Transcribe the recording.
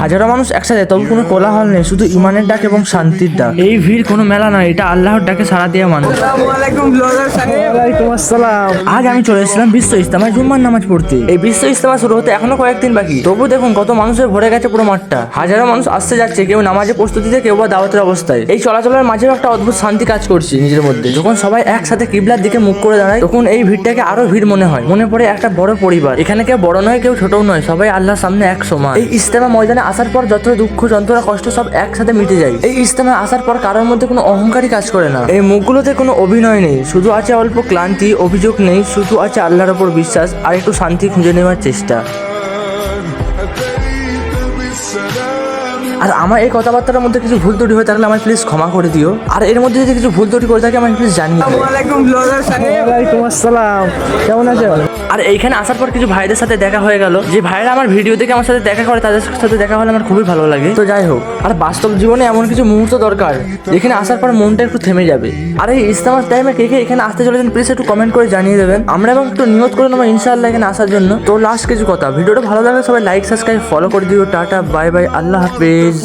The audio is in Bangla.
হাজারো মানুষ একসাথে, তবু কোনো কোলাহল নেই, শুধু ইমানের ডাক এবং শান্তির ডাক। এই ভিড় কোনো মেলা নয়, এটা আল্লাহর ডাকে সাড়া দেওয়া মানুষ। আজ আমি চলে এসেছিলাম বিশ্ব ইজতেমায় জুম্মার নামাজ পড়তে। এই বিশ্ব ইজতেমা শুরু হতে এখনো কয়েকদিন বাকি, তবু দেখুন কত মানুষের ভরে গেছে পুরো মাঠটা। হাজারো মানুষ আসতে যাচ্ছে, কেউ নামাজের প্রস্তুতিতে, কেউ বা দাওয়াতের অবস্থায়। এই চলাচলের মাঝেও একটা অদ্ভুত শান্তি কাজ করছে নিজের মধ্যে। যখন সবাই একসাথে কিবলার দিকে মুখ করে দাঁড়ায়, তখন এই ভিড়টাকে আরো ভিড় মনে হয়। মনে পড়ে একটা বড় পরিবার, এখানে কেউ বড় নয়, কেউ ছোটও নয়, সবাই আল্লাহর সামনে এক সমান। এই ইজতেমা ময়দানে আসার পর যত দুঃখ, যন্ত্রণা, কষ্ট সব একসাথে মিটে যায়। এই ইজতেমা আসার পর কারোর মধ্যে কোনো অহংকারী কাজ করে না। এই মুখগুলোতে কোনো অভিনয় নেই, শুধু আছে অল্প ক্লান্তি, অভিযোগ নেই, শুধু আছে আল্লাহর ওপর বিশ্বাস আর একটু শান্তি খুঁজে নেওয়ার চেষ্টা। আর আমার এই কথাবার্তার মধ্যে কিছু ভুল ত্রুটি হয়ে থাকলে আমায় প্লিজ ক্ষমা করে দিও। আর এর মধ্যে যদি কিছু ভুল ত্রুটি করে থাকে আমায় প্লিজ জানিয়ে দিও। ওয়ালাইকুম আসসালাম, কেমন আছো? আর এইখানে আসার পর কিছু ভাইদের সাথে দেখা হয়ে গেল, যে ভাইরা আমার ভিডিও দেখে আমার সাথে দেখা করে, তাদের সাথে দেখা হলে আমার খুবই ভালো লাগে। তো যাই হোক, আর বাস্তব জীবনে এমন কিছু মুহূর্ত দরকার যেখানে আসার পর মনটা একটু থেমে যাবে। আর এই ইজতেমার টাইমে কে কে এখানে আসতে চলেছেন প্লিজ একটু কমেন্ট করে জানিয়ে দেবেন। আমরা এবং একটু নিয়ত করে নেবো ইনশাআল্লাহ এখানে আসার জন্য। তো লাস্ট কিছু কথা, ভিডিওটা ভালো লাগলে সবাই লাইক, সাবস্ক্রাইব, ফলো করে দিও। টাটা, বাই বাই, আল্লাহ হাফেজ।